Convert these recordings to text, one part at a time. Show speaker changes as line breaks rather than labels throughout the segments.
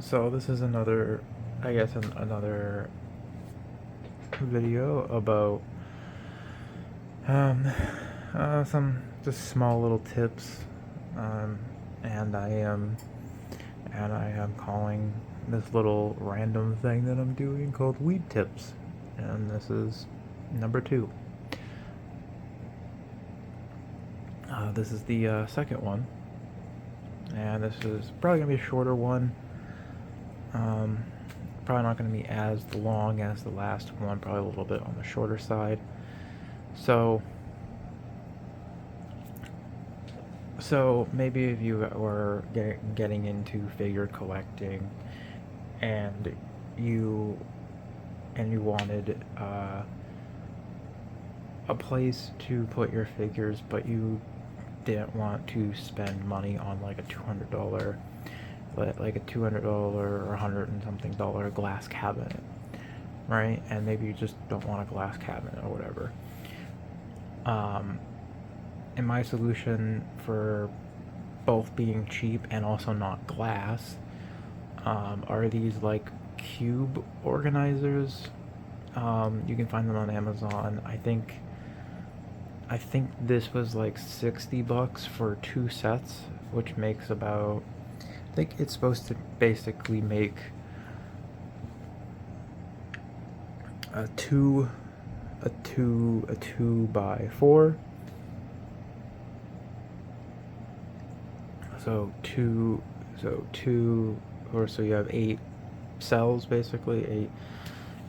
So this is another, I guess, another video about um, some just small little tips, um, and I am calling this little random thing that I'm doing called WeebTips, and this is number 2. This is the second one, and this is probably gonna be a shorter one. Um, Probably not going to be as long as the last one, probably a little bit on the shorter side. So, maybe if you were getting into figure collecting, and you wanted a place to put your figures, but you didn't want to spend money on like a $200 or $100 and something dollar glass cabinet, right? And maybe you just don't want a glass cabinet or whatever. And my solution for both being cheap and also not glass are these like cube organizers. You can find them on Amazon. I think this was like $60 for 2 sets, which makes about, I think it's supposed to basically make a 2 by 4. So so you have 8 cells, basically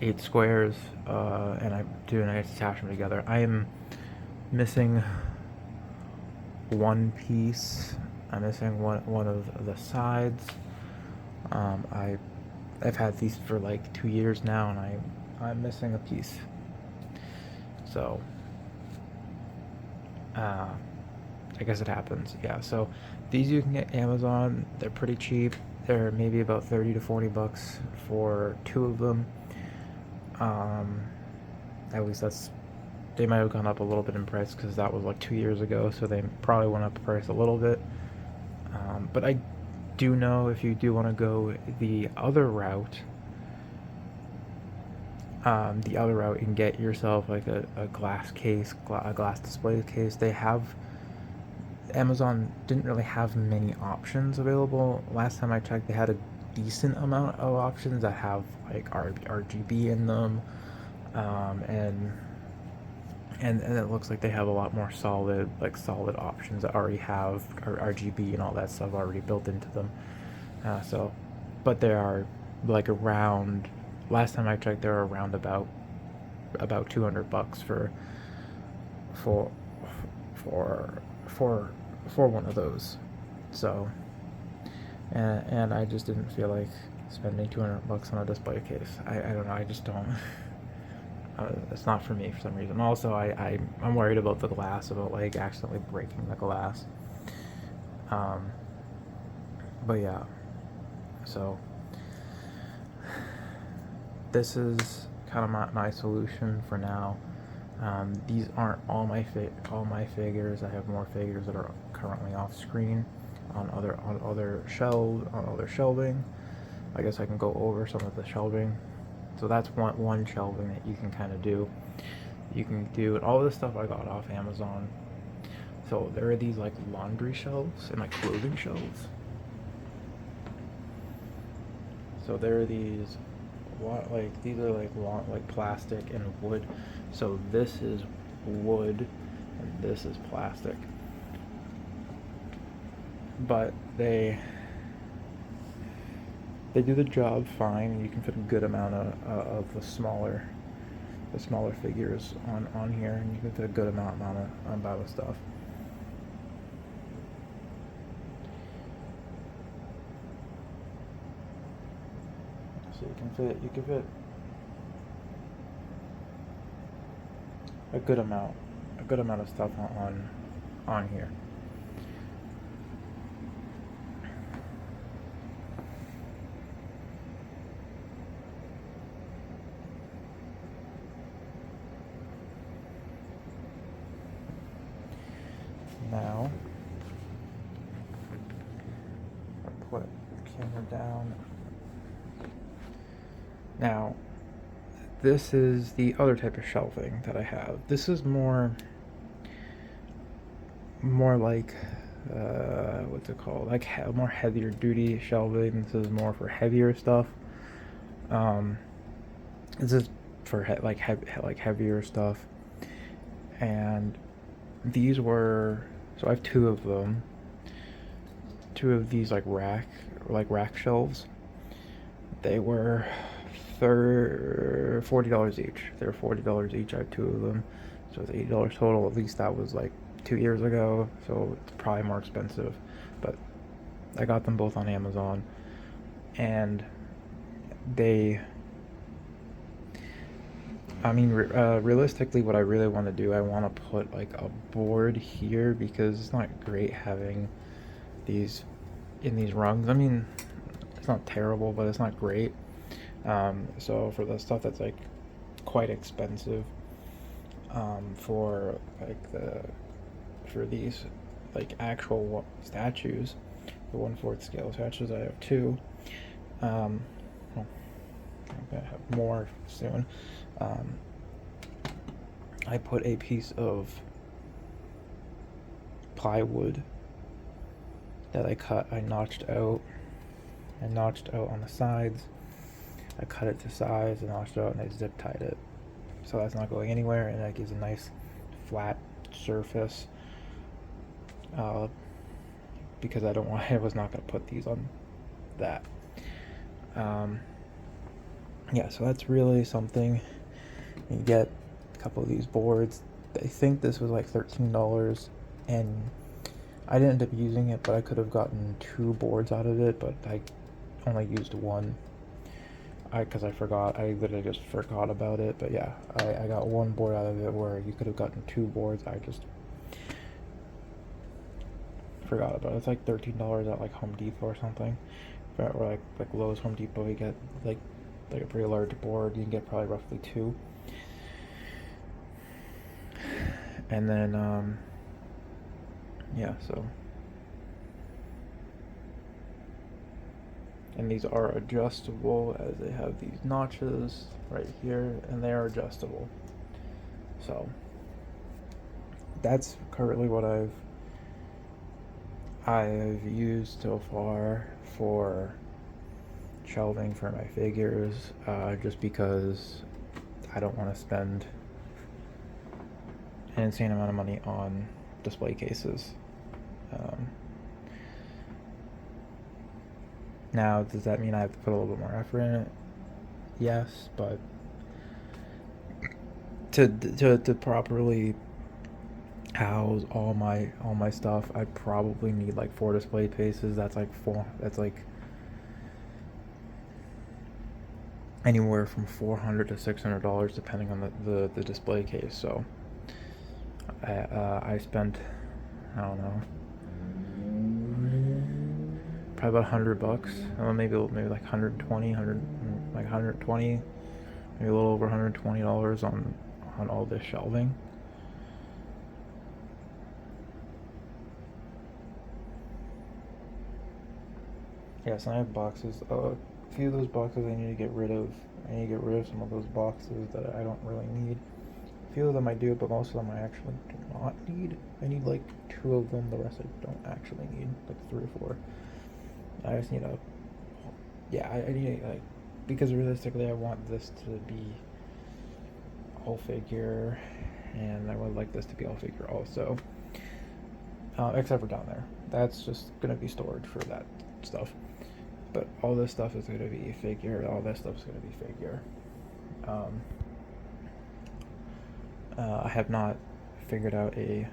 8 squares, and I do nice attach them together. I am missing one piece. I'm missing one of the sides. I've had these for like 2 years now, and I'm missing a piece. So I guess it happens. Yeah. So these you can get Amazon. They're pretty cheap. They're maybe about $30 to $40 for 2 of them. At least they might have gone up a little bit in price because that was like 2 years ago, so they probably went up in price a little bit. But I do know if you do want to go the other route, you can get yourself like a glass case, a glass display case. Amazon didn't really have many options available. Last time I checked, they had a decent amount of options that have like RGB in them, and it looks like they have a lot more solid options that already have RGB and all that stuff already built into them. But they are like around. Last time I checked, they were around about $200 for for one of those. So, and I just didn't feel like spending $200 on a display case. I don't know. I just don't. It's not for me for some reason. Also, I'm worried about the glass, about like accidentally breaking the glass. But yeah. So this is kind of my solution for now. These aren't all my figures. I have more figures that are currently off screen on other shelving. I guess I can go over some of the shelving. So that's one shelving that you can kind of do. You can do all this stuff I got off Amazon. So there are these like laundry shelves and like clothing shelves. So there are these these are like plastic and wood. So this is wood and this is plastic. But they do the job fine, and you can fit a good amount of the smaller figures on here, and you can fit a good amount of stuff. So you can fit a good amount of stuff on here. Now, I put the camera down. Now, this is the other type of shelving that I have. This is more like what's it called? Like more heavier duty shelving. This is more for heavier stuff. Um, this is for like heavier stuff, and these were, so I have two of them. Two of these rack shelves. They were $40 each. They were $40 each. I have two of them, so it's $80 total. At least that was like 2 years ago, so it's probably more expensive. But I got them both on Amazon, and they. I mean, realistically, what I really want to do, I want to put like a board here because it's not great having these in these rungs. I mean, it's not terrible, but it's not great. So for the stuff that's like quite expensive, for like for these like actual statues, the 1/4 scale statues, I have two. Well, I'm gonna have more soon. Um, I put a piece of plywood that I notched out. I notched out on the sides. I cut it to size and notched it out, and I zip tied it. So that's not going anywhere, and that gives a nice flat surface. Because I was not going to put these on that. Yeah, so that's really something. You get a couple of these boards. I think this was like $13, and I didn't end up using it, but I could have gotten two boards out of it, but I only used one. Because I forgot. I literally just forgot about it. But yeah, I got one board out of it where you could have gotten two boards. I just forgot about it. It's like $13 at like Home Depot or something. Or like Lowe's, Home Depot, you get like a pretty large board. You can get probably roughly two. And then yeah, so. And these are adjustable, as they have these notches right here, and they are adjustable. So that's currently what I've used so far for shelving for my figures, just because I don't want to spend an insane amount of money on display cases. Now, does that mean I have to put a little bit more effort in it? Yes, but to properly house all my stuff, I probably need like 4 display cases. That's like anywhere from $400 to $600 depending on the display case. So I spent, I don't know, probably about $100. Maybe like 120, like 120, maybe a little over $120 on all this shelving. Yes, and I have boxes. A few of those boxes I need to get rid of. I need to get rid of some of those boxes that I don't really need. A few of them I do, but most of them I actually do not need. I need like 2 of them. The rest I don't actually need, like 3 or 4. I just need I need like, because realistically I want this to be all figure, and I would like this to be all figure also. Except for down there. That's just gonna be storage for that stuff. But all this stuff is gonna be figure. All this stuff is gonna be figure. I have not figured out a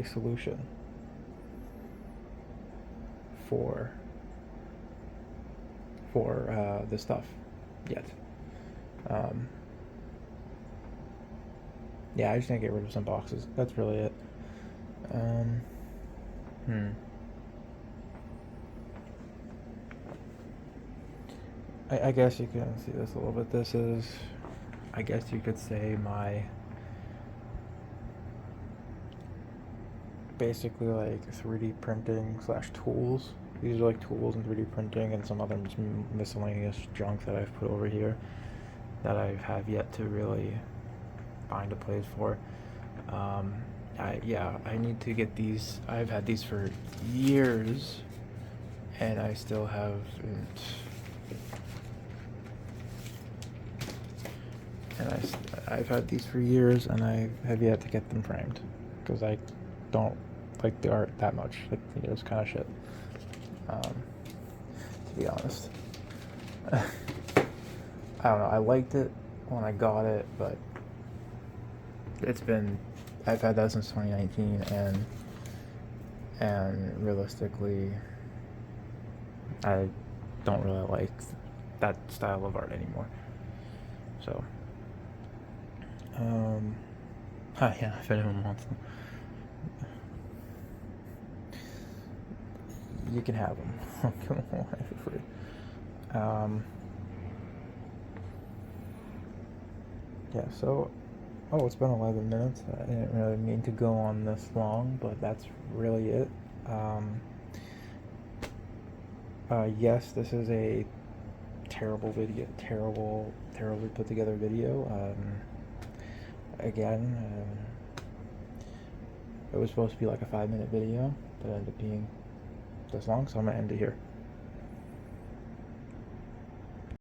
solution for this stuff yet. Yeah, I just need to get rid of some boxes. That's really it. I guess you can see this a little bit. This is, I guess you could say, my basically like 3D printing / tools These are like tools in 3D printing and some other miscellaneous junk that I've put over here that I have yet to really find a place for. I need to get these. I've had these for years, and I still haven't. And I've had these for years, and I have yet to get them framed because I don't like the art that much. Like, it's kind of shit. To be honest, I don't know. I liked it when I got it, but I've had that since 2019, and realistically, I don't really like that style of art anymore. So, yeah, if anyone wants them, you can have them. I'll give them away for free. Yeah, so, it's been 11 minutes. I didn't really mean to go on this long, but that's really it. Yes, this is a terribly put together video. Again, it was supposed to be like a 5-minute video, but it ended up being this long, so I'm gonna end it here.